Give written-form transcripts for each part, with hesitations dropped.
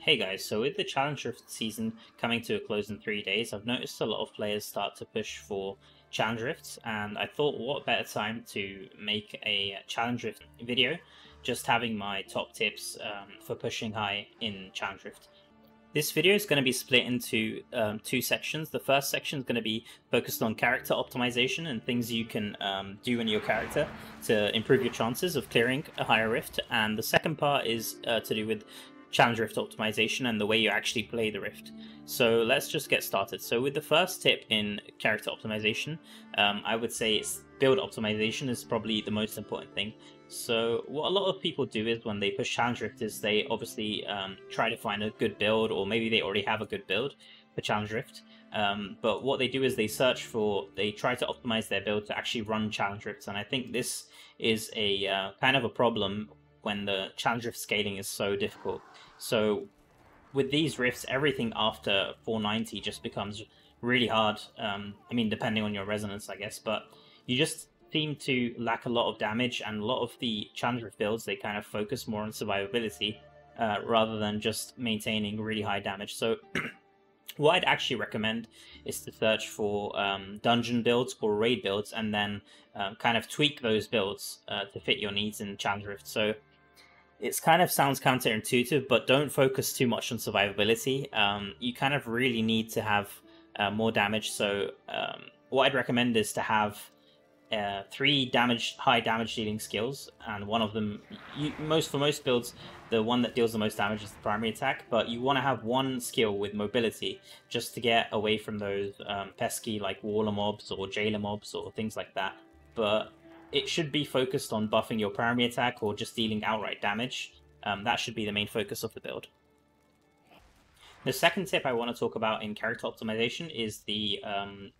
Hey guys, so with the Challenge Rift season coming to a close in 3 days, I've noticed a lot of players start to push for Challenge Rifts, and I thought what better time to make a Challenge Rift video, just having my top tips for pushing high in Challenge Rift. This video is going to be split into two sections. The first section is going to be focused on character optimization and things you can do in your character to improve your chances of clearing a higher rift, and the second part is to do with challenge rift optimization and the way you actually play the rift. So let's just get started. So with the first tip in character optimization, I would say build optimization is probably the most important thing. So what a lot of people do is when they push challenge rift is they obviously try to find a good build, or maybe they already have a good build for challenge rift. But what they do is they try to optimize their build to actually run challenge rifts, and I think this is a kind of a problem when the challenge rift scaling is so difficult. So with these rifts, everything after 490 just becomes really hard. I mean, depending on your resonance, I guess, but you just seem to lack a lot of damage, and a lot of the challenge rift builds, they kind of focus more on survivability rather than just maintaining really high damage. So what I'd actually recommend is to search for dungeon builds or raid builds, and then kind of tweak those builds to fit your needs in challenge rift. So it kind of sounds counterintuitive, but don't focus too much on survivability. You kind of really need to have more damage. So what I'd recommend is to have 3 high damage dealing skills, and one of them, for most builds, the one that deals the most damage is the primary attack, but you want to have one skill with mobility just to get away from those pesky like waller mobs or jailer mobs or things like that. But it should be focused on buffing your primary attack or just dealing outright damage. That should be the main focus of the build. The second tip I want to talk about in character optimization is the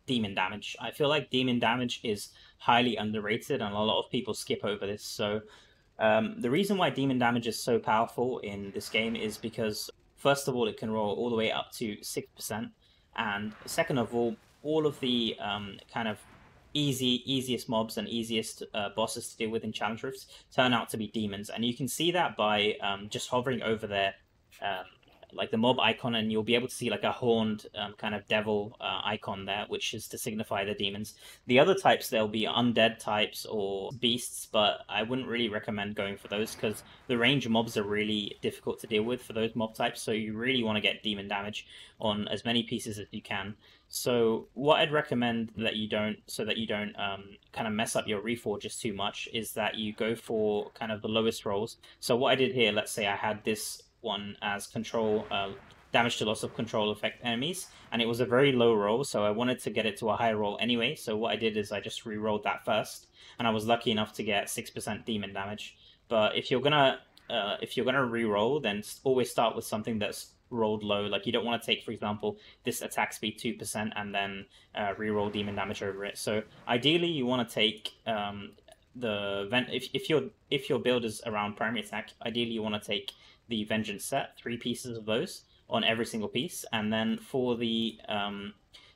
demon damage. I feel like demon damage is highly underrated, and a lot of people skip over this. So the reason why demon damage is so powerful in this game is because, first of all, it can roll all the way up to 6%, and second of all of the kind of easiest mobs and easiest bosses to deal with in challenge rifts turn out to be demons, and you can see that by just hovering over their like the mob icon, and you'll be able to see like a horned kind of devil icon there, which is to signify the demons. The other types, there'll be undead types or beasts, but I wouldn't really recommend going for those because the range mobs are really difficult to deal with for those mob types, so you really want to get demon damage on as many pieces as you can. So what I'd recommend that you don't kind of mess up your reforges too much is that you go for kind of the lowest rolls. So what I did here, let's say I had this one as control, damage to loss of control affect enemies, and it was a very low roll, so I wanted to get it to a high roll anyway. So what I did is I just re-rolled that first, and I was lucky enough to get 6% demon damage. But if you're gonna re-roll, then always start with something that's rolled low. Like, you don't want to take, for example, this attack speed 2% and then re-roll demon damage over it. So ideally you want to take if your build is around primary attack, ideally you want to take the vengeance set, 3 pieces of those on every single piece, and then for the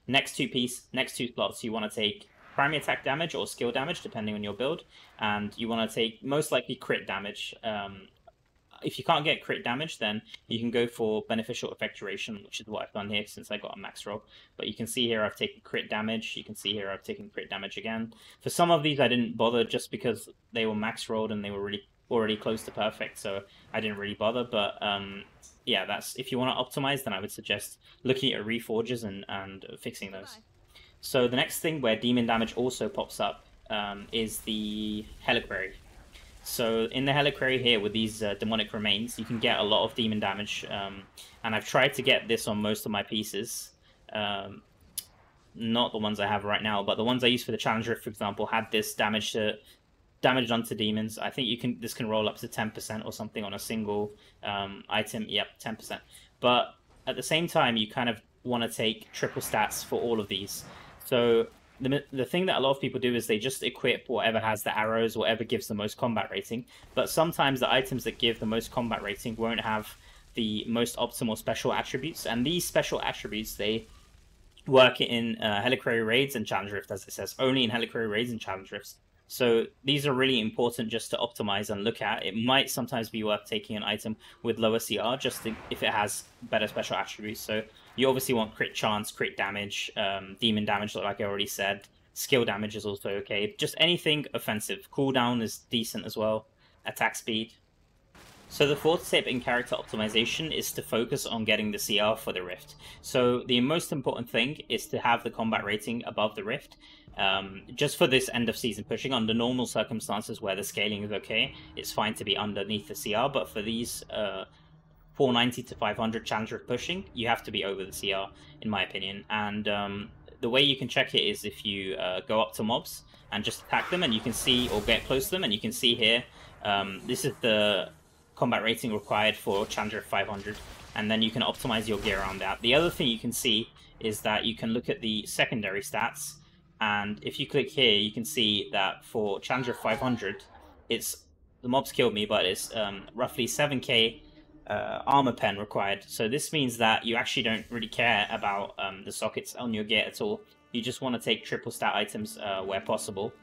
next two slots you want to take primary attack damage or skill damage depending on your build, and you want to take most likely crit damage. If you can't get crit damage, then you can go for beneficial effect duration, which is what I've done here since I got a max roll. But you can see here I've taken crit damage. You can see here I've taken crit damage again. For some of these I didn't bother just because they were max rolled and they were already close to perfect, so I didn't really bother. But yeah, that's, if you want to optimize, then I would suggest looking at reforges and fixing those. So the next thing where demon damage also pops up is the Heliquary. So in the Heliquary here with these demonic remains, you can get a lot of demon damage, and I've tried to get this on most of my pieces. Not the ones I have right now, but the ones I used for the Challenge Rift, for example, had this damage done to demons. I think this can roll up to 10% or something on a single item. Yep, 10%. But at the same time, you kind of want to take triple stats for all of these. So the thing that a lot of people do is they just equip whatever has the arrows, whatever gives the most combat rating. But sometimes the items that give the most combat rating won't have the most optimal special attributes, and these special attributes, they work in Heliquary raids and challenge rift, as it says, only in Heliquary raids and challenge rifts. So these are really important just to optimize and look at. It might sometimes be worth taking an item with lower CR just if it has better special attributes. So you obviously want crit chance, crit damage, demon damage, like I already said. Skill damage is also okay. Just anything offensive. Cooldown is decent as well. Attack speed. So the fourth tip in character optimization is to focus on getting the CR for the Rift. So the most important thing is to have the combat rating above the Rift. Just for this end of season pushing, under normal circumstances where the scaling is okay, it's fine to be underneath the CR, but for these 490 to 500 challenger pushing, you have to be over the CR, in my opinion. And the way you can check it is if you go up to mobs and just attack them, and you can see, or get close to them, and you can see here, this is the combat rating required for Challenger 500, and then you can optimize your gear around that. The other thing you can see is that you can look at the secondary stats, and if you click here, you can see that for Challenger 500, it's, the mobs killed me, but it's roughly 7k armor pen required. So this means that you actually don't really care about the sockets on your gear at all. You just want to take triple stat items where possible,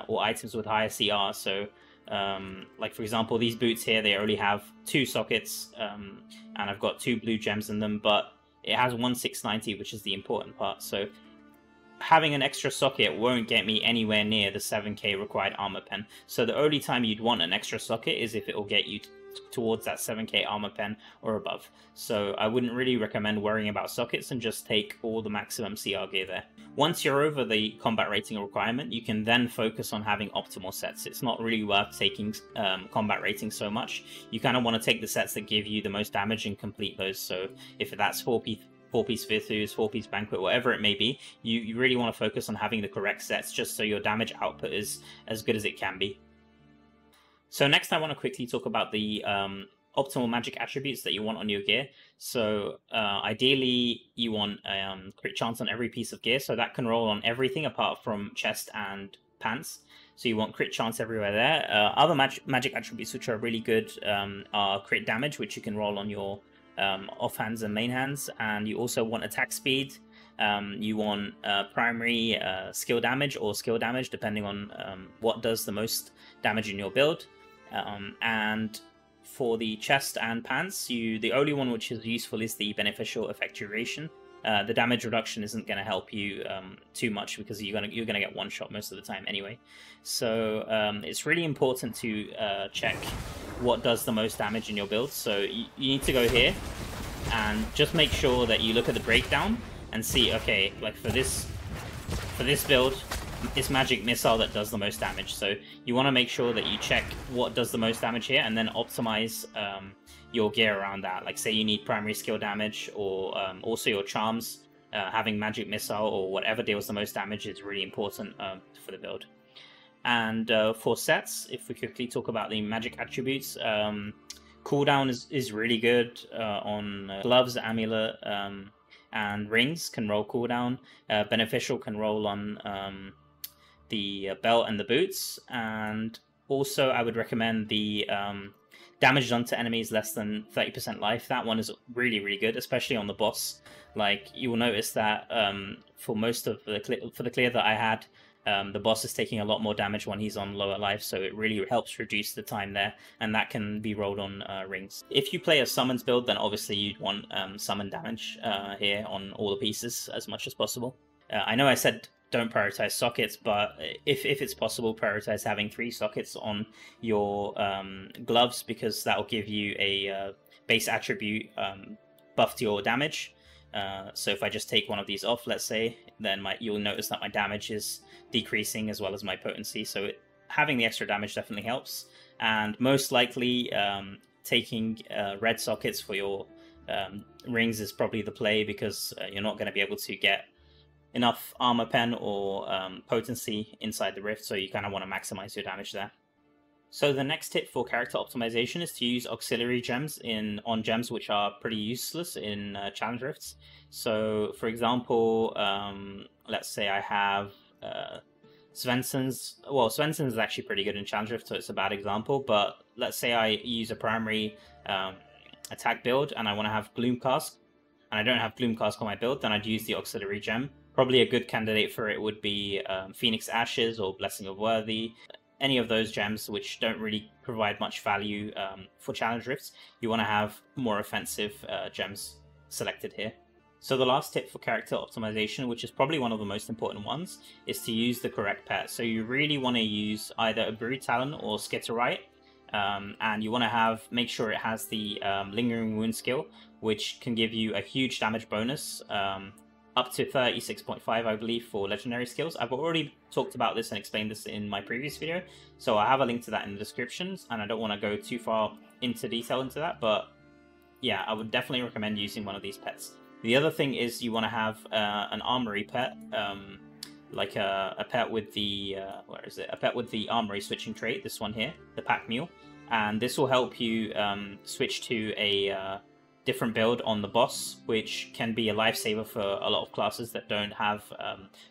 or items with higher CR. So like for example, these boots here, they only have 2 sockets, and I've got 2 blue gems in them, but it has 1690, which is the important part. So having an extra socket won't get me anywhere near the 7k required armor pen. So the only time you'd want an extra socket is if it will get you towards that 7k armor pen or above. So I wouldn't really recommend worrying about sockets and just take all the maximum CR gear there. Once you're over the combat rating requirement, you can then focus on having optimal sets. It's not really worth taking combat rating so much. You kind of want to take the sets that give you the most damage and complete those. So if that's 4-piece Vithus, 4-piece Banquet, whatever it may be, you really want to focus on having the correct sets just so your damage output is as good as it can be. So next I want to quickly talk about the optimal magic attributes that you want on your gear. So ideally you want crit chance on every piece of gear, so that can roll on everything apart from chest and pants. So you want crit chance everywhere there. Other magic attributes which are really good are crit damage, which you can roll on your offhands and main hands, and you also want attack speed. You want primary skill damage or skill damage, depending on what does the most damage in your build. And for the chest and pants, the only one which is useful is the beneficial effect duration. The damage reduction isn't going to help you too much because you're gonna get one shot most of the time anyway. So it's really important to check what does the most damage in your build. So you need to go here and just make sure that you look at the breakdown and see, okay, like for this build, it's magic missile that does the most damage. So you want to make sure that you check what does the most damage here and then optimize your gear around that. Like say you need primary skill damage, or also your charms having magic missile or whatever deals the most damage is really important for the build. And for sets, if we quickly talk about the magic attributes, cooldown is really good on gloves, amulet, and rings can roll cooldown. Beneficial can roll on the belt and the boots, and also I would recommend the damage done to enemies less than 30% life. That one is really, really good, especially on the boss. Like you will notice that for most of the clear that I had, the boss is taking a lot more damage when he's on lower life, so it really helps reduce the time there, and that can be rolled on rings. If you play a summons build, then obviously you'd want summon damage here on all the pieces as much as possible. I know I said don't prioritize sockets, but if it's possible, prioritize having 3 sockets on your gloves, because that will give you a base attribute buff to your damage. So if I just take one of these off, let's say, then you'll notice that my damage is decreasing as well as my potency. So having the extra damage definitely helps. And most likely taking red sockets for your rings is probably the play, because you're not going to be able to get enough armor pen or potency inside the rift, so you kind of want to maximize your damage there. So the next tip for character optimization is to use auxiliary gems on gems which are pretty useless in challenge rifts. So for example, let's say I have Svensson's. Well, Svensson's is actually pretty good in challenge rift, so it's a bad example, but let's say I use a primary attack build and I want to have Gloomcast, and I don't have Gloomcast on my build, then I'd use the auxiliary gem. Probably a good candidate for it would be Phoenix Ashes or Blessing of Worthy. Any of those gems which don't really provide much value for challenge rifts, you want to have more offensive gems selected here. So the last tip for character optimization, which is probably one of the most important ones, is to use the correct pet. So you really want to use either a Brood Talon or Skitterite, and you want to make sure it has the Lingering Wound skill, which can give you a huge damage bonus, up to 36.5, I believe, for legendary skills. I've already talked about this and explained this in my previous video, so I have a link to that in the descriptions, and I don't want to go too far into detail into that, but yeah, I would definitely recommend using one of these pets. The other thing is you want to have an armory pet, like a pet with the a pet with the armory switching trait. This one here, the pack mule, and this will help you switch to a different build on the boss, which can be a lifesaver for a lot of classes that don't have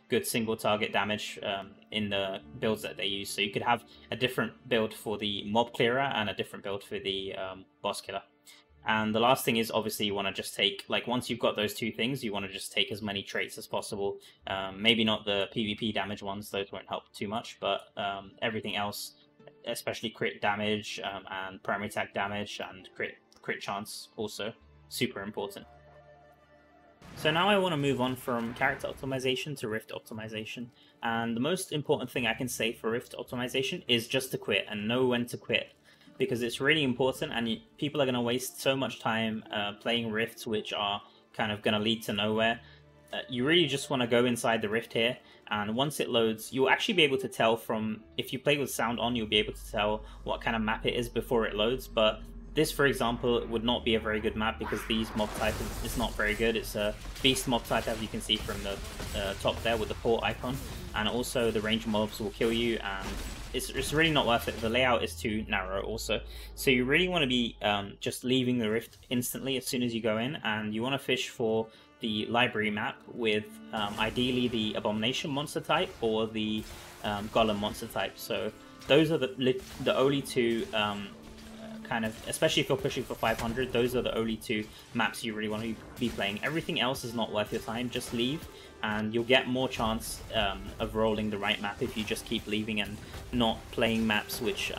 good single target damage in the builds that they use. So you could have a different build for the mob clearer and a different build for the boss killer. And the last thing is, obviously, you want to just take, like, once you've got those two things, you want to just take as many traits as possible. Maybe not the PvP damage ones, those won't help too much, but everything else, especially crit damage and primary attack damage and crit chance, also super important. So now I want to move on from character optimization to rift optimization. And the most important thing I can say for rift optimization is just to quit and know when to quit, because it's really important, and people are going to waste so much time playing rifts which are kind of going to lead to nowhere. You really just want to go inside the rift here, and once it loads, you'll actually be able to tell from, if you play with sound on, you'll be able to tell what kind of map it is before it loads. But this, for example, would not be a very good map because these mob type is not very good. It's a beast mob type, as you can see from the top there with the port icon, and also the range mobs will kill you, and it's really not worth it. The layout is too narrow also. So you really want to be just leaving the rift instantly as soon as you go in, and you want to fish for the library map with ideally the Abomination monster type or the Golem monster type. So those are the only two kind of, especially if you're pushing for 500, those are the only two maps you really want to be playing. Everything else is not worth your time. Just leave, and you'll get more chance of rolling the right map if you just keep leaving and not playing maps which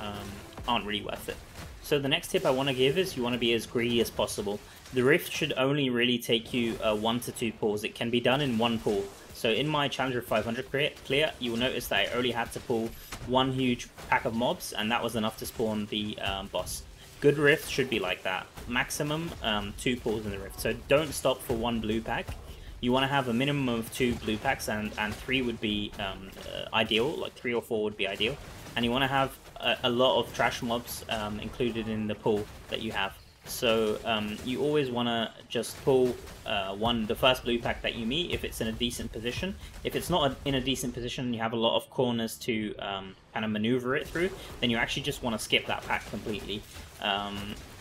aren't really worth it. So the next tip I want to give is you want to be as greedy as possible. The rift should only really take you 1 to 2 pulls. It can be done in one pull. So in my Challenger 500 clear, you will notice that I only had to pull one huge pack of mobs, and that was enough to spawn the boss. Good rifts should be like that. Maximum 2 pulls in the rift. So don't stop for 1 blue pack. You want to have a minimum of 2 blue packs, and 3 would be ideal, like 3 or 4 would be ideal. And you want to have a lot of trash mobs included in the pull that you have. So you always want to just pull the first blue pack that you meet if it's in a decent position. If it's not in a decent position, you have a lot of corners to kind of maneuver it through, then you actually just want to skip that pack completely.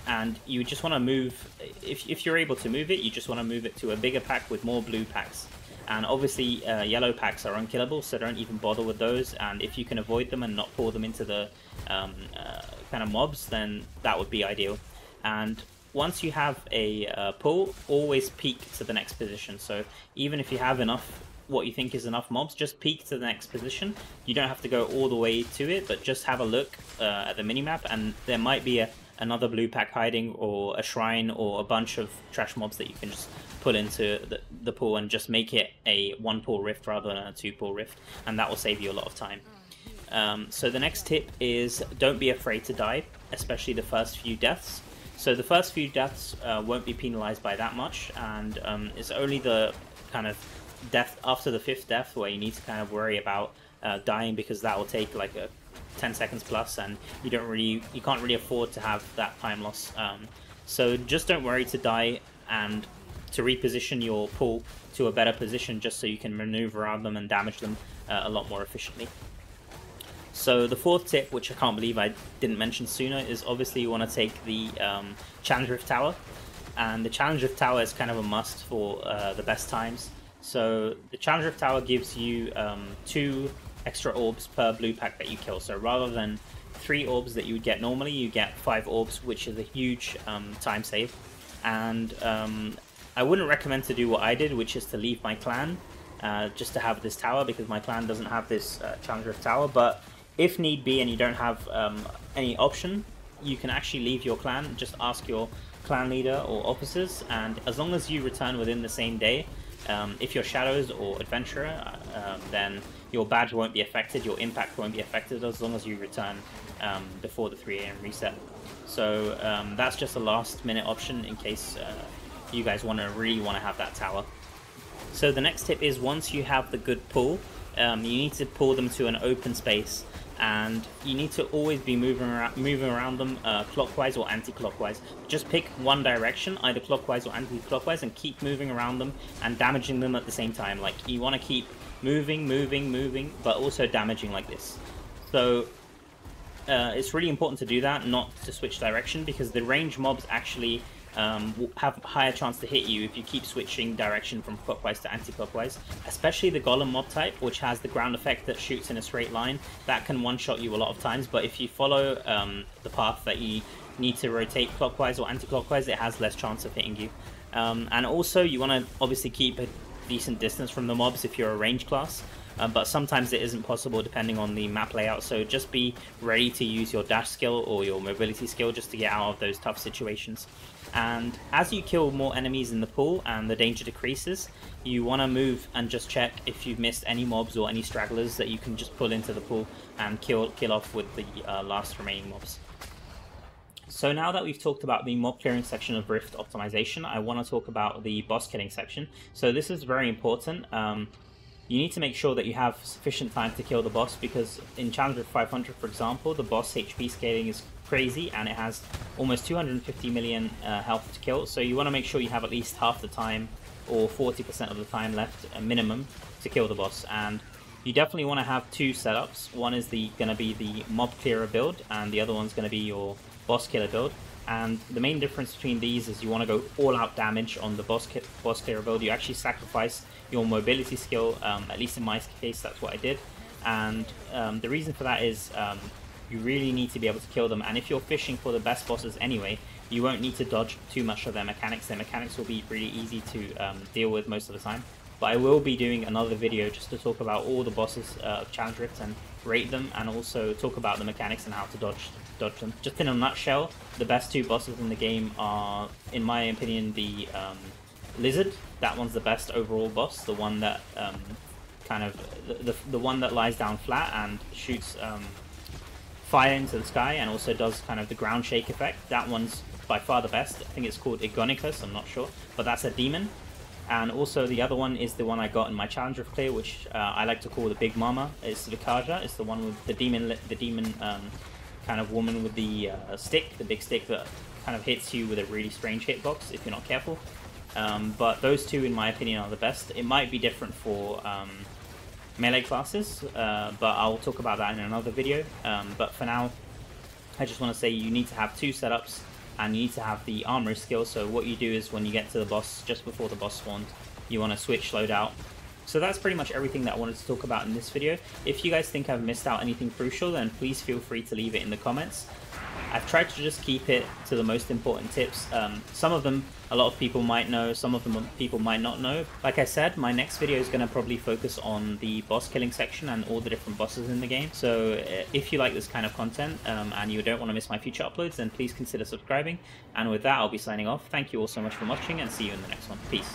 And you just want to move, if you're able to move it, you just want to move it to a bigger pack with more blue packs. And obviously yellow packs are unkillable, so don't even bother with those. And if you can avoid them and not pour them into the kind of mobs, then that would be ideal. And once you have a pull, always peek to the next position. So even if you have enough, what you think is enough mobs, just peek to the next position. You don't have to go all the way to it, but just have a look at the minimap, and there might be another blue pack hiding, or a shrine, or a bunch of trash mobs that you can just pull into the pool and just make it a 1 pull rift rather than a 2 pull rift, and that will save you a lot of time. So the next tip is don't be afraid to die, especially the first few deaths. So the first few deaths won't be penalized by that much, and it's only the kind of death after the 5th death where you need to kind of worry about dying, because that will take like 10 seconds plus, and you can't really afford to have that time loss. So just don't worry to die, and to reposition your pull to a better position just so you can maneuver around them and damage them a lot more efficiently. So the 4th tip, which I can't believe I didn't mention sooner, is obviously you want to take the Challenge Rift Tower. And the Challenge Rift Tower is kind of a must for the best times. So the Challenge Rift Tower gives you 2 extra orbs per blue pack that you kill. So rather than 3 orbs that you would get normally, you get 5 orbs, which is a huge time save. And I wouldn't recommend to do what I did, which is to leave my clan just to have this tower, because my clan doesn't have this Challenge Rift tower. But if need be and you don't have any option, you can actually leave your clan, just ask your clan leader or officers, and as long as you return within the same day, if you're Shadows or Adventurer, then your badge won't be affected, your impact won't be affected, as long as you return before the 3 AM reset. So that's just a last minute option in case you guys really want to have that tower. So the next tip is, once you have the good pull, you need to pull them to an open space, and you need to always be moving around them clockwise or anti-clockwise. Just pick one direction, either clockwise or anti-clockwise, and keep moving around them and damaging them at the same time. Like, you want to keep moving, but also damaging like this. So it's really important to do that, not to switch direction, because the range mobs actually have a higher chance to hit you if you keep switching direction from clockwise to anti-clockwise. Especially the golem mob type, which has the ground effect that shoots in a straight line. That can one-shot you a lot of times, but if you follow the path that you need to rotate clockwise or anti-clockwise, it has less chance of hitting you. And also, you want to obviously keep a decent distance from the mobs if you're a range class. But sometimes it isn't possible depending on the map layout, so just be ready to use your dash skill or your mobility skill just to get out of those tough situations. And as you kill more enemies in the pool and the danger decreases, you want to move and just check if you've missed any mobs or any stragglers that you can just pull into the pool and kill off with the last remaining mobs. So now that we've talked about the mob clearing section of Rift optimization, I want to talk about the boss killing section. So this is very important. You need to make sure that you have sufficient time to kill the boss, because in Challenge Rift 500, for example, the boss HP scaling is crazy and it has almost 250 million health to kill. So you want to make sure you have at least half the time or 40% of the time left, a minimum, to kill the boss. And you definitely want to have two setups. One is going to be the mob clearer build, and the other one's going to be your boss killer build. And the main difference between these is you want to go all-out damage on the boss clearer build. You actually sacrifice your mobility skill, at least in my case that's what I did. And the reason for that is you really need to be able to kill them, and if you're fishing for the best bosses anyway, you won't need to dodge too much of their mechanics. Their mechanics will be really easy to deal with most of the time. But I will be doing another video just to talk about all the bosses of Challenge Rift and rate them, and also talk about the mechanics and how to dodge them. Just in a nutshell, the best two bosses in the game are, in my opinion, the Lizard. That one's the best overall boss, the one that the one that lies down flat and shoots fire into the sky, and also does kind of the ground shake effect. That one's by far the best. I think it's called Igonicus, I'm not sure, but that's a demon. And also the other one is the one I got in my Challenge Rift clear, which I like to call the Big Mama. It's Vikaja. It's the one with the demon kind of woman with the stick, the big stick that kind of hits you with a really strange hitbox if you're not careful. But those two, in my opinion, are the best. It might be different for melee classes, but I'll talk about that in another video. But for now, I just want to say you need to have two setups, and you need to have the armory skill. So what you do is, when you get to the boss, just before the boss spawns, you want to switch loadout. So that's pretty much everything that I wanted to talk about in this video. If you guys think I've missed out anything crucial, then please feel free to leave it in the comments. I've tried to just keep it to the most important tips. Some of them a lot of people might know, some of them people might not know. Like I said, my next video is going to probably focus on the boss killing section and all the different bosses in the game. So if you like this kind of content and you don't want to miss my future uploads, then please consider subscribing. And with that, I'll be signing off. Thank you all so much for watching, and see you in the next one. Peace.